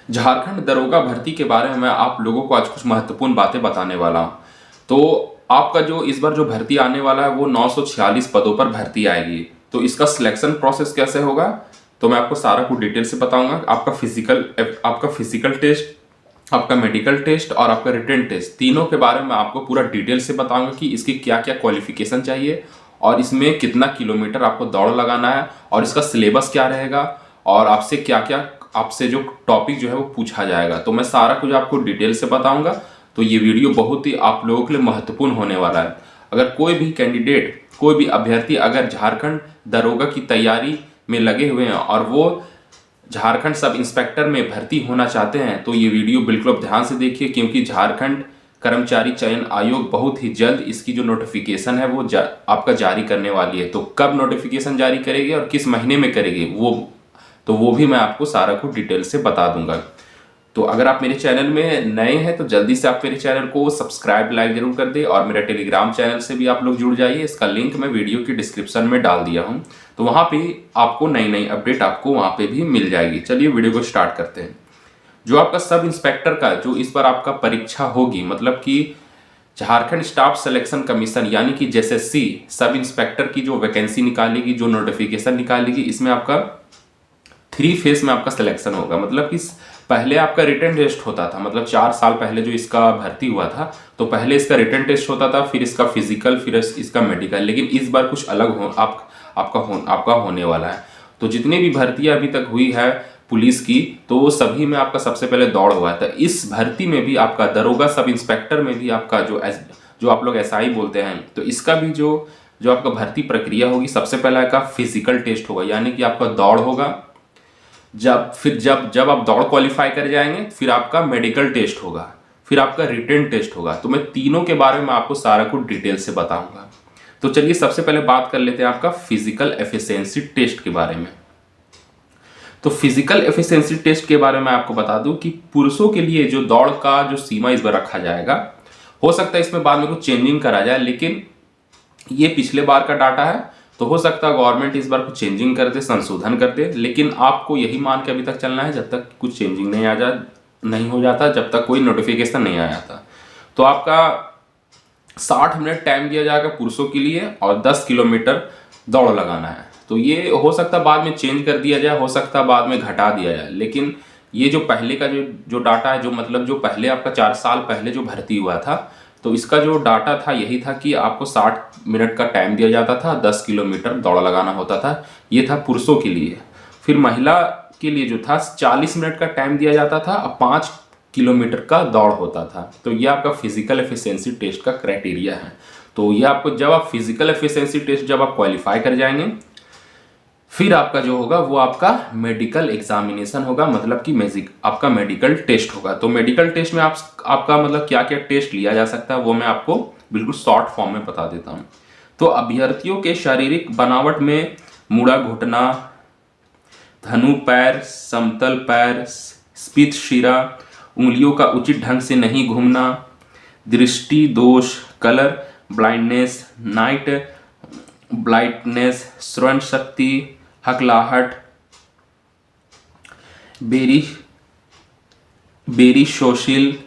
झारखंड दरोगा भर्ती के बारे में मैं आप लोगों को आज कुछ महत्वपूर्ण बातें बताने वाला हूँ। तो आपका जो इस बार जो भर्ती आने वाला है वो 946 पदों पर भर्ती आएगी। तो इसका सिलेक्शन प्रोसेस कैसे होगा तो मैं आपको सारा कुछ डिटेल से बताऊंगा। आपका फिजिकल टेस्ट, आपका मेडिकल टेस्ट और आपका रिटन टेस्ट, तीनों के बारे में आपको पूरा डिटेल से बताऊंगा कि इसकी क्या क्या क्वालिफिकेशन चाहिए और इसमें कितना किलोमीटर आपको दौड़ लगाना है और इसका सिलेबस क्या रहेगा और आपसे क्या क्या आपसे जो टॉपिक जो है वो पूछा जाएगा। तो मैं सारा कुछ आपको डिटेल से बताऊंगा। तो ये वीडियो बहुत ही आप लोगों के लिए महत्वपूर्ण होने वाला है। अगर कोई भी कैंडिडेट, कोई भी अभ्यर्थी अगर झारखंड दरोगा की तैयारी में लगे हुए हैं और वो झारखंड सब इंस्पेक्टर में भर्ती होना चाहते हैं तो ये वीडियो बिल्कुल आप ध्यान से देखिए, क्योंकि झारखंड कर्मचारी चयन आयोग बहुत ही जल्द इसकी जो नोटिफिकेशन है वो आपका जारी करने वाली है। तो कब नोटिफिकेशन जारी करेगी और किस महीने में करेगी वो भी मैं आपको सारा कुछ डिटेल से बता दूंगा। तो अगर आप मेरे चैनल में नए हैं तो जल्दी से आप मेरे चैनल को सब्सक्राइब लाइक जरूर कर दे और मेरा टेलीग्राम चैनल से भी आप लोग जुड़ जाइए। इसका लिंक मैं वीडियो की डिस्क्रिप्शन में डाल दिया हूं, तो वहां पे आपको नई नई अपडेट आपको वहां पे भी मिल जाएगी। चलिए वीडियो को स्टार्ट करते हैं। जो आपका सब इंस्पेक्टर का जो इस बार आपका परीक्षा होगी, मतलब कि झारखंड स्टाफ सिलेक्शन कमीशन यानी कि जेएसएससी सब इंस्पेक्टर की जो वैकेंसी निकालेगी, जो नोटिफिकेशन निकालेगी, इसमें आपका 3 फेज में आपका सिलेक्शन होगा। मतलब कि पहले आपका रिटन टेस्ट होता था, मतलब 4 साल पहले जो इसका भर्ती हुआ था तो पहले इसका रिटन टेस्ट होता था, फिर इसका फिजिकल, फिर इसका मेडिकल। लेकिन इस बार कुछ अलग आपका होने वाला है। तो जितनी भी भर्तियां अभी तक हुई है पुलिस की, तो वो सभी में आपका सबसे पहले दौड़ हुआ था। इस भर्ती में भी आपका दरोगा सब इंस्पेक्टर में भी आपका जो आप लोग एसआई बोलते हैं, तो इसका भी जो आपका भर्ती प्रक्रिया होगी, सबसे पहला का फिजिकल टेस्ट होगा, यानी कि आपका दौड़ होगा। जब आप दौड़ क्वालिफाई कर जाएंगे फिर आपका मेडिकल टेस्ट होगा, फिर आपका रिटन टेस्ट होगा। तो मैं तीनों के बारे में आपको सारा कुछ डिटेल से बताऊंगा। तो चलिए सबसे पहले बात कर लेते हैं आपका फिजिकल एफिशिएंसी टेस्ट के बारे में। तो फिजिकल एफिशिएंसी टेस्ट के बारे में आपको बता दूं कि पुरुषों के लिए जो दौड़ का जो सीमा इस बार रखा जाएगा, हो सकता है इसमें बाद में कुछ चेंजिंग करा जाए, लेकिन ये पिछले बार का डाटा है। तो हो सकता है गवर्नमेंट इस बार कुछ चेंजिंग कर दे, संशोधन कर दे, लेकिन आपको यही मान के अभी तक चलना है जब तक कुछ चेंजिंग नहीं हो जाता, जब तक कोई नोटिफिकेशन नहीं आ जाता। तो आपका 60 मिनट टाइम दिया जाएगा पुरुषों के लिए और 10 किलोमीटर दौड़ लगाना है। तो ये हो सकता है बाद में चेंज कर दिया जाए, हो सकता है बाद में घटा दिया जाए, लेकिन ये जो पहले का जो डाटा है, जो मतलब जो पहले आपका 4 साल पहले जो भर्ती हुआ था, तो इसका जो डाटा था यही था कि आपको 60 मिनट का टाइम दिया जाता था, 10 किलोमीटर दौड़ लगाना होता था। ये था पुरुषों के लिए। फिर महिला के लिए जो था 40 मिनट का टाइम दिया जाता था और 5 किलोमीटर का दौड़ होता था। तो ये आपका फिजिकल एफिशिएंसी टेस्ट का क्राइटेरिया है। तो ये आपको जब आप फिजिकल एफिशिएंसी टेस्ट जब आप क्वालिफाई कर जाएंगे, फिर आपका जो होगा वो आपका मेडिकल एग्जामिनेशन होगा, मतलब कि आपका मेडिकल टेस्ट होगा। तो मेडिकल टेस्ट में आपका मतलब क्या क्या टेस्ट लिया जा सकता है वो मैं आपको बिल्कुल शॉर्ट फॉर्म में बता देता हूँ। तो अभ्यर्थियों के शारीरिक बनावट में मुड़ा घुटना, धनु पैर, समतल पैर, स्फीत शिरा, उंगलियों का उचित ढंग से नहीं घूमना, दृष्टि दोष, कलर ब्लाइंडनेस, नाइट ब्लाइंडनेस, श्रवण शक्ति, हकलाहट, बेरिशोसिल,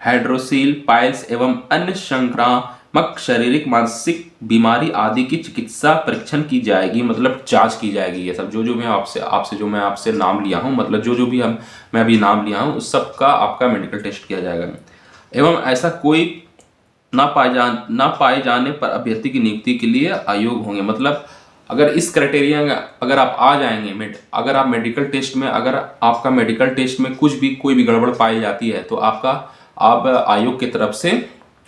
हाइड्रोसिल, पाइल्स एवं अन्य संक्रामक शारीरिक मानसिक बीमारी आदि की चिकित्सा परीक्षण की जाएगी, मतलब जांच की जाएगी। ये सब जो मैं आपसे नाम लिया हूं, मतलब जो भी मैं अभी नाम लिया हूं, उस सब का आपका मेडिकल टेस्ट किया जाएगा। एवं ऐसा कोई ना पाए जाने पर अभ्यर्थी की नियुक्ति के लिए आयोग होंगे। मतलब अगर इस क्राइटेरिया में अगर आप आ जाएंगे, अगर आप मेडिकल टेस्ट में, अगर आपका मेडिकल टेस्ट में कोई भी गड़बड़ पाई जाती है तो आप आयोग की तरफ से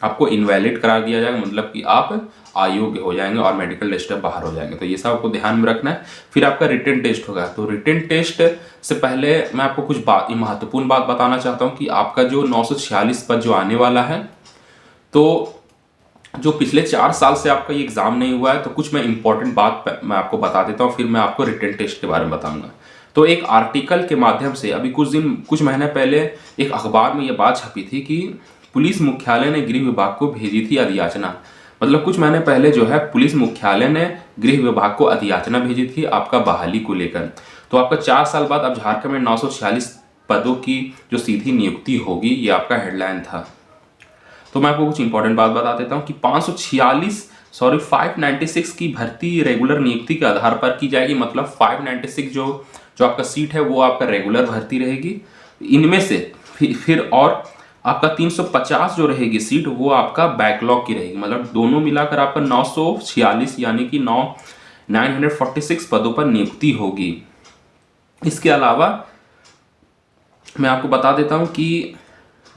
आपको इनवैलिड करार दिया जाएगा, मतलब कि आप अयोग्य हो जाएंगे और मेडिकल टेस्ट से बाहर हो जाएंगे। तो ये सब आपको ध्यान में रखना है। फिर आपका रिटन टेस्ट होगा। तो रिटन टेस्ट से पहले मैं आपको कुछ महत्वपूर्ण बात बताना चाहता हूँ कि आपका जो 946 पद जो आने वाला है, तो जो पिछले 4 साल से आपका ये एग्जाम नहीं हुआ है, तो कुछ मैं इंपॉर्टेंट बात मैं आपको बता देता हूँ, फिर मैं आपको रिटन टेस्ट के बारे में बताऊंगा। तो एक आर्टिकल के माध्यम से अभी कुछ महीने पहले एक अखबार में ये बात छपी थी कि पुलिस मुख्यालय ने गृह विभाग को भेजी थी अधियाचना। मतलब कुछ महीने पहले जो है पुलिस मुख्यालय ने गृह विभाग को अधियाचना भेजी थी आपका बहाली को लेकर। तो आपका 4 साल बाद अब झारखंड में 946 पदों की जो सीधी नियुक्ति होगी, ये आपका हेडलाइन था। तो मैं आपको कुछ इंपॉर्टेंट बात बता देता हूँ कि 596 की भर्ती रेगुलर नियुक्ति के आधार पर की जाएगी। मतलब 596 जो जो आपका सीट है वो आपका रेगुलर भर्ती रहेगी। इनमें से फिर और आपका 350 जो रहेगी सीट वो आपका बैकलॉग की रहेगी। मतलब दोनों मिलाकर आपका 946 यानी कि 946 पदों पर नियुक्ति होगी। इसके अलावा मैं आपको बता देता हूं कि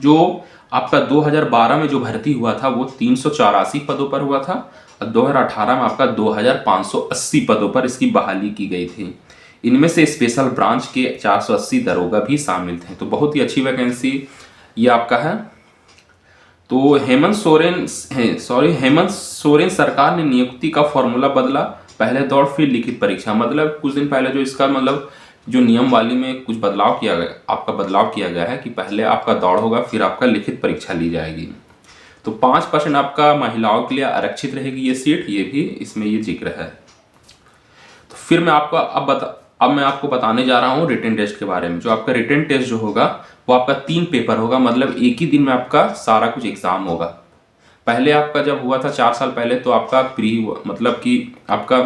जो आपका 2012 में जो भर्ती हुआ था वो 384 पदों पर हुआ था और 2018 में आपका 2580 पदों पर इसकी बहाली की गई थी। इनमें से स्पेशल ब्रांच के 480 दरोगा भी शामिल थे। तो बहुत ही अच्छी वैकेंसी ये आपका है। तो हेमंत सोरेन सरकार ने नियुक्ति का फॉर्मूला बदला। पहले दौर फिर लिखित परीक्षा। मतलब कुछ दिन पहले जो इसका मतलब जो नियम वाली में कुछ बदलाव किया गया, आपका बदलाव किया गया है कि पहले आपका दौड़ होगा फिर आपका लिखित परीक्षा ली जाएगी। तो 5% आपका महिलाओं के लिए आरक्षित रहेगी ये सीट, ये भी इसमें ये जिक्र है। तो फिर मैं आपको अब मैं आपको बताने जा रहा हूँ रिटन टेस्ट के बारे में। जो आपका रिटन टेस्ट जो होगा वो आपका 3 पेपर होगा। मतलब एक ही दिन में आपका सारा कुछ एग्जाम होगा। पहले आपका जब हुआ था 4 साल पहले तो आपका मतलब कि आपका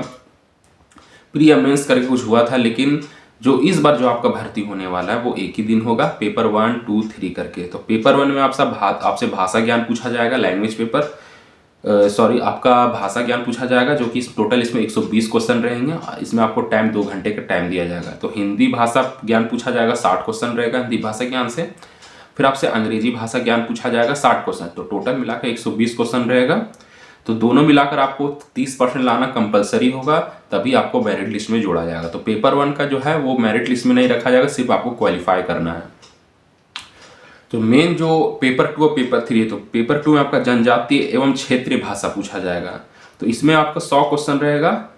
प्री मेंस करके कुछ हुआ था, लेकिन जो इस बार जो आपका भर्ती होने वाला है वो एक ही दिन होगा, पेपर 1, 2, 3 करके। तो पेपर 1 में आपसे भाषा ज्ञान पूछा जाएगा, लैंग्वेज पेपर आपका भाषा ज्ञान पूछा जाएगा, जो कि टोटल इसमें 120 क्वेश्चन रहेंगे। इसमें आपको टाइम 2 घंटे का टाइम दिया जाएगा। तो हिंदी भाषा ज्ञान पूछा जाएगा, 60 क्वेश्चन रहेगा हिंदी भाषा ज्ञान से। फिर आपसे अंग्रेजी भाषा ज्ञान पूछा जाएगा 60 क्वेश्चन। तो टोटल मिलाकर 120 क्वेश्चन रहेगा। तो दोनों मिलाकर आपको 30% लाना कंपलसरी होगा, तभी आपको मेरिट लिस्ट में जोड़ा जाएगा। तो पेपर 1 का जो है वो मेरिट लिस्ट में नहीं रखा जाएगा, सिर्फ आपको क्वालिफाई करना है। तो मेन जो पेपर 2 और पेपर 3 है, तो पेपर 2 में आपका जनजातीय एवं क्षेत्रीय भाषा पूछा जाएगा। तो इसमें आपका 100 क्वेश्चन रहेगा,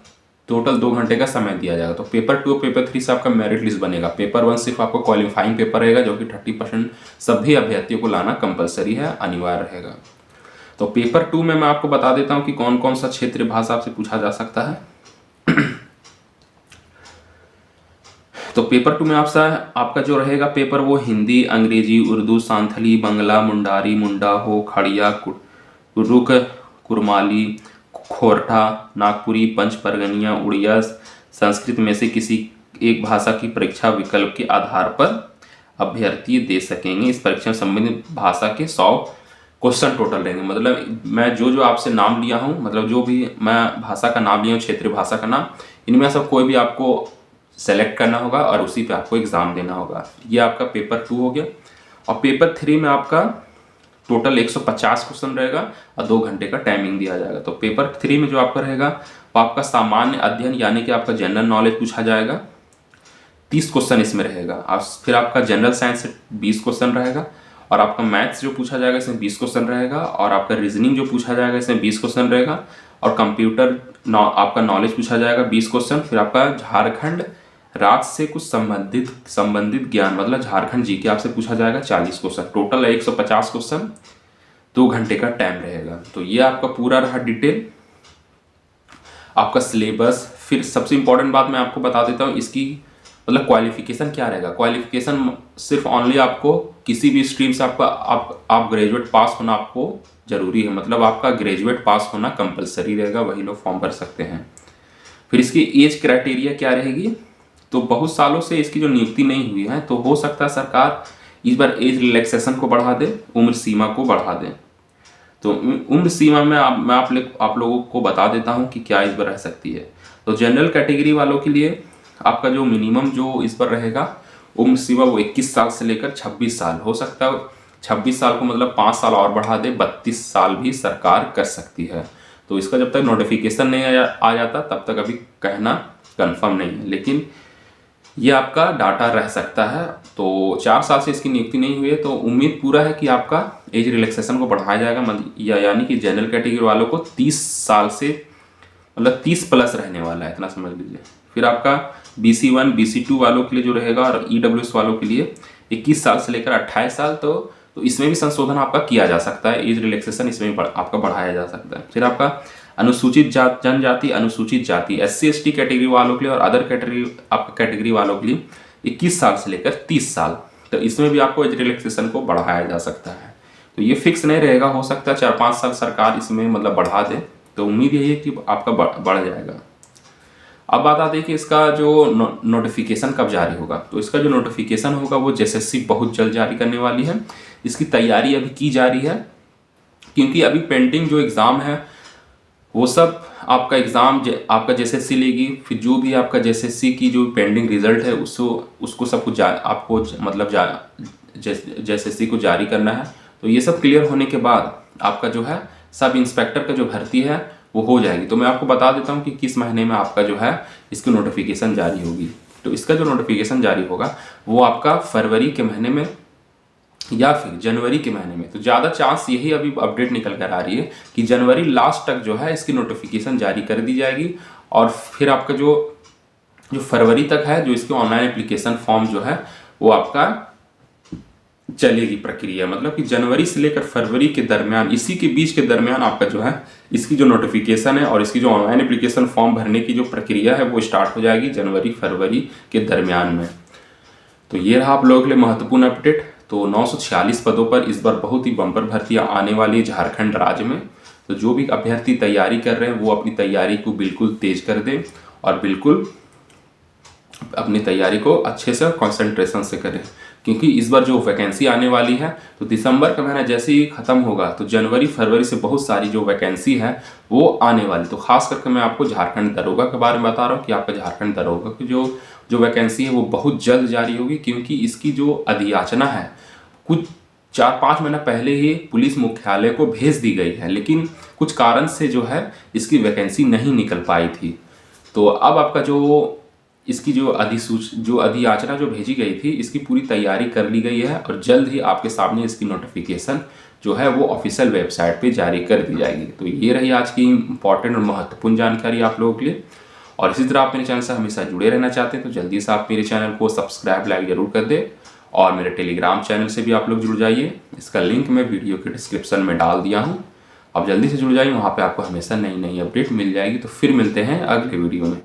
टोटल 2 घंटे का समय दिया जाएगा। तो पेपर 2 और पेपर 3 से आपका मेरिट लिस्ट बनेगा। पेपर 1 सिर्फ आपको क्वालिफाइंग पेपर रहेगा, जो कि 30% सभी अभ्यर्थियों को लाना कंपलसरी है, अनिवार्य रहेगा। तो पेपर 2 में मैं आपको बता देता हूँ कि कौन कौन सा क्षेत्रीय भाषा आपसे पूछा जा सकता है। तो पेपर 2 में आपका जो रहेगा पेपर वो हिंदी, अंग्रेजी, उर्दू, सांथली, बंगला, मुंडारी, मुंडा हो, खड़िया, कुरुक, कुरमाली, खोरठा, नागपुरी, पंच परगनिया, उड़िया, संस्कृत में से किसी एक भाषा की परीक्षा विकल्प के आधार पर अभ्यर्थी दे सकेंगे। इस परीक्षा में संबंधित भाषा के 100 क्वेश्चन टोटल रहेंगे। मतलब मैं जो आपसे नाम लिया हूँ, मतलब जो भी मैं भाषा का नाम लिया हूँ, क्षेत्रीय भाषा का नाम, इनमें से कोई भी आपको सेलेक्ट करना होगा और उसी पे आपको एग्जाम देना होगा। ये आपका पेपर 2 हो गया। और पेपर 3 में आपका टोटल 150 क्वेश्चन रहेगा और 2 घंटे का टाइमिंग दिया जाएगा। तो पेपर 3 में जो आपका रहेगा वो आपका सामान्य अध्ययन यानी कि आपका जनरल नॉलेज पूछा जाएगा, 30 क्वेश्चन इसमें रहेगा। और फिर आपका जनरल साइंस से 20 क्वेश्चन रहेगा और आपका मैथ्स जो पूछा जाएगा इसमें 20 क्वेश्चन रहेगा और आपका रीजनिंग जो पूछा जाएगा इसमें 20 क्वेश्चन रहेगा और कंप्यूटर आपका नॉलेज पूछा जाएगा 20 क्वेश्चन। फिर आपका झारखंड राज्य से कुछ संबंधित ज्ञान मतलब झारखंड जीके आपसे पूछा जाएगा 40 क्वेश्चन। टोटल 150 क्वेश्चन, 2 घंटे का टाइम रहेगा। तो ये आपका पूरा रहा डिटेल, आपका सिलेबस। फिर सबसे इंपॉर्टेंट बात मैं आपको बता देता हूँ, इसकी मतलब क्वालिफिकेशन क्या रहेगा। क्वालिफिकेशन सिर्फ ओनली आपको किसी भी स्ट्रीम से आप ग्रेजुएट पास होना आपको जरूरी है। मतलब आपका ग्रेजुएट पास होना कंपलसरी रहेगा, वही लोग फॉर्म भर सकते हैं। फिर इसकी एज क्राइटेरिया क्या रहेगी, तो बहुत सालों से इसकी जो नियुक्ति नहीं हुई है, तो हो सकता है सरकार इस बार एज रिलैक्सेशन को बढ़ा दे, उम्र सीमा को बढ़ा दे। तो उम्र सीमा में आप लोगों को बता देता हूं कि क्या इस बार रह सकती है। तो जनरल कैटेगरी वालों के लिए आपका जो मिनिमम जो इस पर रहेगा उम्र सीमा वो 21 साल से लेकर 26 साल हो सकता है। 26 साल को मतलब 5 साल और बढ़ा दे, 32 साल भी सरकार कर सकती है। तो इसका जब तक नोटिफिकेशन नहीं आ जाता तब तक अभी कहना कंफर्म नहीं है, लेकिन ये आपका डाटा रह सकता है। तो 4 साल से इसकी नियुक्ति नहीं हुई है, तो उम्मीद पूरा है कि आपका एज रिलैक्सेशन को बढ़ाया जाएगा। यानी कि जनरल कैटेगरी वालों को 30 साल से मतलब 30 प्लस रहने वाला है, इतना समझ लीजिए। फिर आपका BC1 BC2 वालों के लिए जो रहेगा और EWS वालों के लिए 21 साल से लेकर 28 साल। तो इसमें भी संशोधन आपका किया जा सकता है, एज रिलैक्सेशन इसमें भी आपका बढ़ाया जा सकता है। फिर आपका अनुसूचित जनजाति, अनुसूचित जाति, SC ST कैटेगरी वालों के लिए और अदर कैटेगरी वालों के लिए 21 साल से लेकर 30 साल। तो इसमें भी आपको एज रिलैक्सेशन को बढ़ाया जा सकता है। तो ये फिक्स नहीं रहेगा, हो सकता है 4-5 साल सरकार इसमें मतलब बढ़ा दे, तो उम्मीद यही है कि आपका बढ़ जाएगा। अब बात आती है कि इसका जो नोटिफिकेशन कब जारी होगा। तो इसका जो नोटिफिकेशन होगा वो जेएसएससी बहुत जल्द जारी करने वाली है। इसकी तैयारी अभी की जा रही है, क्योंकि अभी पेंडिंग जो एग्ज़ाम है वो सब आपका एग्ज़ाम आपका जेएसएससी लेगी, फिर जो भी आपका जेएसएससी की जो पेंडिंग रिजल्ट है उसको सब कुछ आपको मतलब जेएसएससी को जारी करना है। तो ये सब क्लियर होने के बाद आपका जो है सब इंस्पेक्टर का जो भर्ती है वो हो जाएगी। तो मैं आपको बता देता हूँ कि किस महीने में आपका जो है इसकी नोटिफिकेशन जारी होगी। तो इसका जो नोटिफिकेशन जारी होगा वो आपका फरवरी के महीने में या फिर जनवरी के महीने में। तो ज़्यादा चांस यही अभी अपडेट निकल कर आ रही है कि जनवरी लास्ट तक जो है इसकी नोटिफिकेशन जारी कर दी जाएगी, और फिर आपका जो फरवरी तक है जो इसके ऑनलाइन एप्लीकेशन फॉर्म जो है वो आपका चलेगी प्रक्रिया। मतलब कि जनवरी से लेकर फरवरी के दरमियान, इसी के बीच के दरमियान आपका जो है इसकी जो नोटिफिकेशन है और इसकी जो ऑनलाइन एप्लीकेशन फॉर्म भरने की जो प्रक्रिया है वो स्टार्ट हो जाएगी जनवरी फरवरी के दरमियान में। तो ये रहा आप लोगों के लिए महत्वपूर्ण अपडेट। तो 946 पदों पर इस बार बहुत ही बम्पर भर्तियां आने वाली है झारखंड राज्य में। तो जो भी अभ्यर्थी तैयारी कर रहे हैं वो अपनी तैयारी को बिल्कुल तेज कर दें और बिल्कुल अपनी तैयारी को अच्छे से कंसंट्रेशन से करें, क्योंकि इस बार जो वैकेंसी आने वाली है तो दिसंबर का महीना जैसे ही ख़त्म होगा तो जनवरी फरवरी से बहुत सारी जो वैकेंसी है वो आने वाली। तो खास करके मैं आपको झारखंड दरोगा के बारे में बता रहा हूँ कि आपका झारखंड दरोगा की जो वैकेंसी है वो बहुत जल्द जारी होगी, क्योंकि इसकी जो अधियाचना है कुछ 4-5 महीना पहले ही पुलिस मुख्यालय को भेज दी गई है, लेकिन कुछ कारण से जो है इसकी वैकेंसी नहीं निकल पाई थी। तो अब आपका इसकी जो अधियाचना जो भेजी गई थी इसकी पूरी तैयारी कर ली गई है, और जल्द ही आपके सामने इसकी नोटिफिकेशन जो है वो ऑफिशियल वेबसाइट पे जारी कर दी जाएगी। तो ये रही आज की इंपॉर्टेंट और महत्वपूर्ण जानकारी आप लोगों के लिए। और इसी तरह आप मेरे चैनल से हमेशा जुड़े रहना चाहते हैं तो जल्दी से आप मेरे चैनल को सब्सक्राइब लाइक जरूर कर दें, और मेरे टेलीग्राम चैनल से भी आप लोग जुड़ जाइए। इसका लिंक मैं वीडियो के डिस्क्रिप्शन में डाल दिया हूँ, आप जल्दी से जुड़ जाइए, वहाँ पर आपको हमेशा नई नई अपडेट मिल जाएगी। तो फिर मिलते हैं अगले वीडियो में।